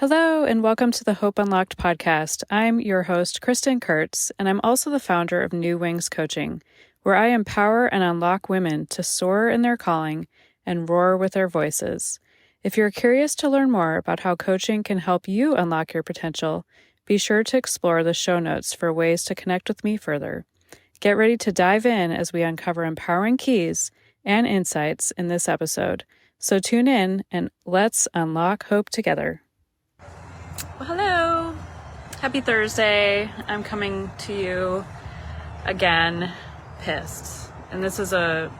Hello, and welcome to the Hope Unlocked podcast. I'm your host, Kristin Kurtz, and I'm also the founder of New Wings Coaching, where I empower and unlock women to soar in their calling and roar with their voices. If you're curious to learn more about how coaching can help you unlock your potential, be sure to explore the show notes for ways to connect with me further. Get ready to dive in as we uncover empowering keys and insights in this episode. So tune in and let's unlock hope together. Well, hello. Happy Thursday. I'm coming to you again, pissed. And this is a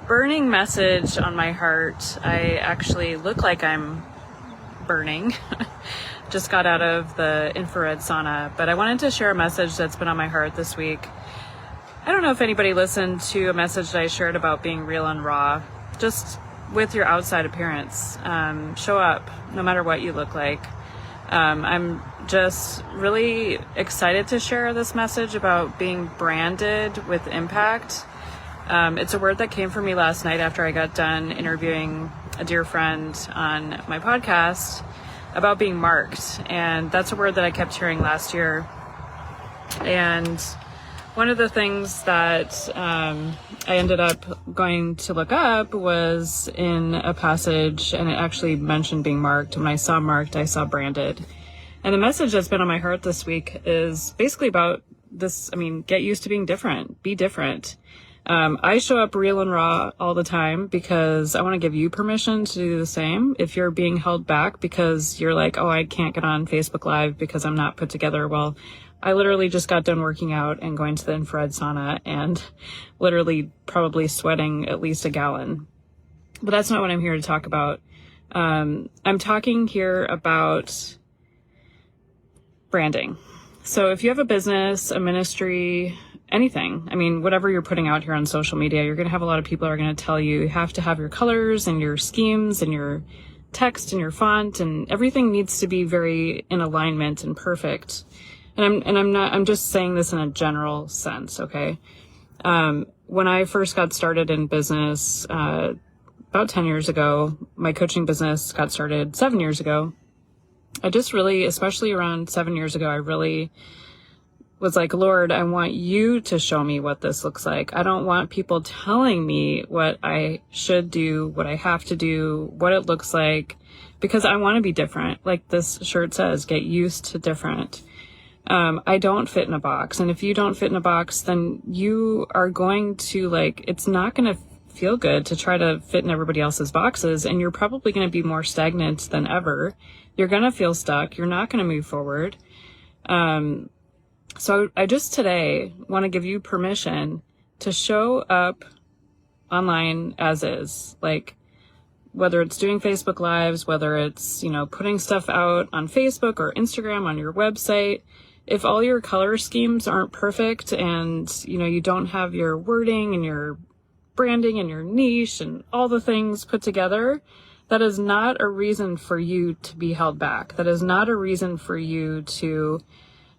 burning message on my heart. I actually look like I'm burning. Just got out of the infrared sauna, but I wanted to share a message that's been on my heart this week. I don't know if anybody listened to a message that I shared about being real and raw, just with your outside appearance. Show up no matter what you look like. I'm just really excited to share this message about being branded with impact. It's a word that came from me last night after I got done interviewing a dear friend on my podcast about being marked. And that's a word that I kept hearing last year. And one of the things that I ended up going to look up was in a passage, and it actually mentioned being marked. When I saw marked, I saw branded. And the message that's been on my heart this week is basically about this. Get used to being different. Be different. I show up real and raw all the time because I want to give you permission to do the same. If you're being held back because you're like, oh, I can't get on Facebook Live because I'm not put together. Well, I literally just got done working out and going to the infrared sauna and literally probably sweating at least a gallon. But that's not what I'm here to talk about. I'm talking here about branding. So if you have a business, a ministry, anything, whatever you're putting out here on social media, you're going to have a lot of people who are going to tell you have to have your colors and your schemes and your text and your font, and everything needs to be very in alignment and perfect. I'm just saying this in a general sense, okay? When I first got started in business, about 10 years ago, my coaching business got started 7 years ago. I just really, especially around 7 years ago, I really was like, Lord, I want you to show me what this looks like. I don't want people telling me what I should do, what I have to do, what it looks like, because I want to be different. Like this shirt says, get used to different. I don't fit in a box. And if you don't fit in a box, then you are going to it's not going to feel good to try to fit in everybody else's boxes. And you're probably going to be more stagnant than ever. You're going to feel stuck. You're not going to move forward. So I just today want to give you permission to show up online as is, whether it's doing Facebook Lives, whether it's, putting stuff out on Facebook or Instagram on your website. If all your color schemes aren't perfect and, you don't have your wording and your branding and your niche and all the things put together, that is not a reason for you to be held back. That is not a reason for you to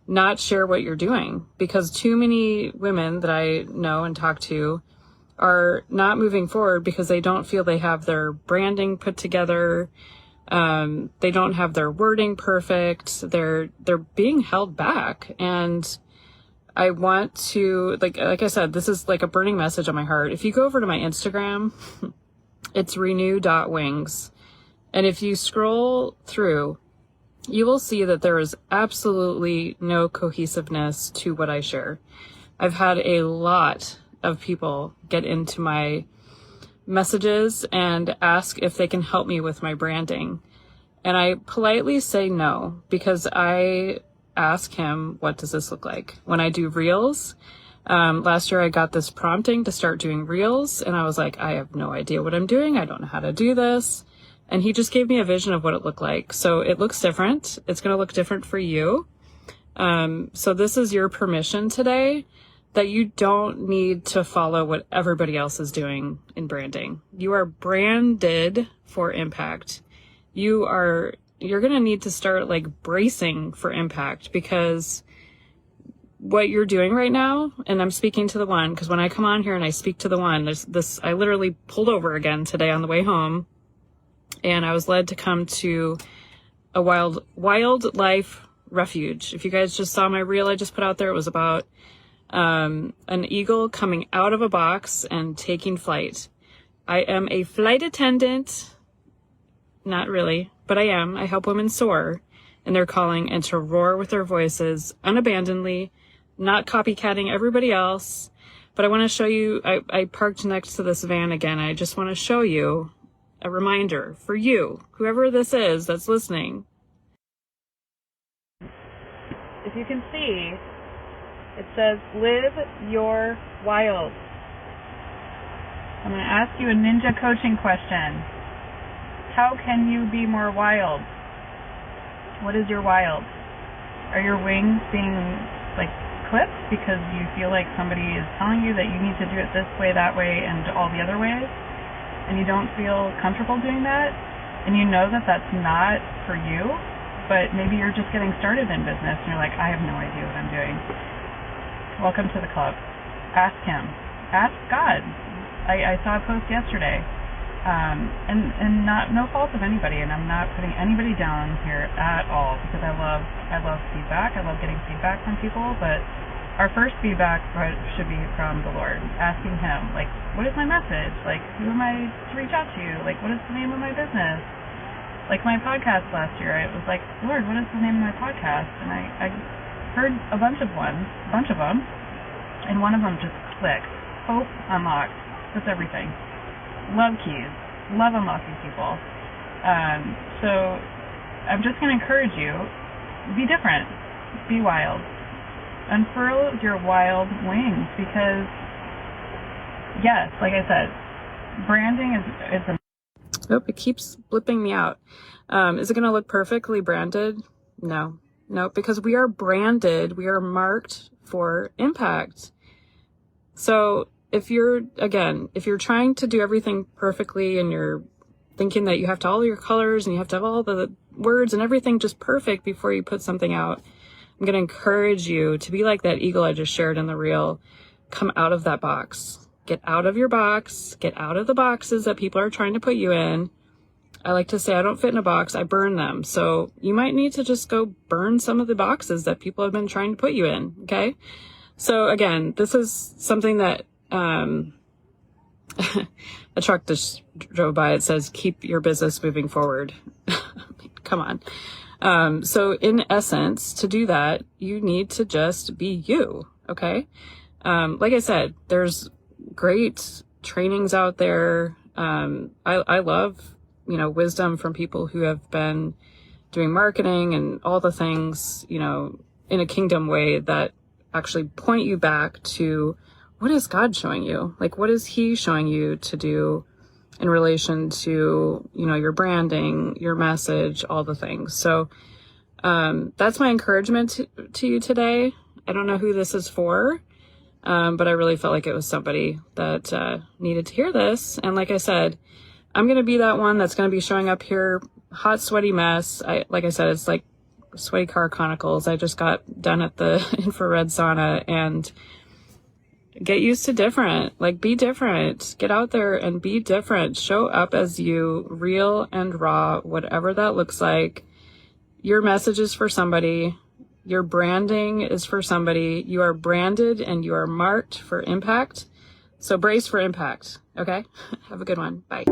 not share what you're doing, because too many women that I know and talk to are not moving forward because they don't feel they have their branding put together. They don't have their wording perfect. They're being held back. And I want to, like I said, this is like a burning message on my heart. If you go over to my Instagram, it's renew.wings. And if you scroll through, you will see that there is absolutely no cohesiveness to what I share. I've had a lot of people get into my messages and ask if they can help me with my branding. And I politely say no, because I ask him, what does this look like? When I do reels, last year I got this prompting to start doing reels, and I was like, I have no idea what I'm doing. I don't know how to do this. And he just gave me a vision of what it looked like. So it looks different. It's going to look different for you. So this is your permission today that you don't need to follow what everybody else is doing in branding. You are branded for impact. You're going to need to start bracing for impact, because what you're doing right now, and I'm speaking to the one, because when I come on here and I speak to the one, there's this, I literally pulled over again today on the way home, and I was led to come to a wildlife refuge. If you guys just saw my reel I just put out there, it was about an eagle coming out of a box and taking flight. I am a flight attendant. Not really, but I am. I help women soar in their calling and to roar with their voices unabandonedly, not copycatting everybody else. But I want to show you, I parked next to this van again. I just want to show you a reminder for you, whoever this is that's listening. If you can see, it says, live your wild. I'm going to ask you a ninja coaching question. How can you be more wild? What is your wild? Are your wings being like clipped because you feel like somebody is telling you that you need to do it this way, that way, and all the other ways, and you don't feel comfortable doing that, and you know that that's not for you, but maybe you're just getting started in business and you're like, I have no idea what I'm doing. Welcome to the club. Ask him. Ask God. I saw a post yesterday. And no fault of anybody, and I'm not putting anybody down here at all, because I love feedback. I love getting feedback from people, but our first feedback should be from the Lord, asking him, like, what is my message? Like, who am I to reach out to? Like, what is the name of my business? Like my podcast last year, it was like, Lord, what is the name of my podcast? And I heard a bunch of them, and one of them just clicked. Hope Unlocked. That's everything. Love keys. Love unlocking people. So I'm just going to encourage you, be different. Be wild. Unfurl your wild wings, because, yes, like I said, branding is a... Oh, it keeps blipping me out. Is it going to look perfectly branded? No, because we are branded. We are marked for impact. So if you're trying to do everything perfectly and you're thinking that you have to all your colors and you have to have all the words and everything just perfect before you put something out, I'm going to encourage you to be like that eagle I just shared in the reel. Come out of that box. Get out of your box. Get out of the boxes that people are trying to put you in. I like to say I don't fit in a box. I burn them. So you might need to just go burn some of the boxes that people have been trying to put you in. Okay. So again, this is something that a truck just drove by. It says, keep your business moving forward. Come on. So in essence, to do that, you need to just be you. Okay. Like I said, there's great trainings out there. I love, wisdom from people who have been doing marketing and all the things, in a kingdom way that actually point you back to what is God showing you? Like, what is he showing you to do in relation to, your branding, your message, all the things. So, that's my encouragement to you today. I don't know who this is for, but I really felt like it was somebody that, needed to hear this. And like I said, I'm going to be that one that's going to be showing up here, hot, sweaty mess. Like I said, it's like Sweaty Car Chronicles. I just got done at the infrared sauna, and get used to different. Like, be different. Get out there and be different. Show up as you, real and raw, whatever that looks like. Your message is for somebody. Your branding is for somebody. You are branded and you are marked for impact. So brace for impact. Okay? Have a good one. Bye.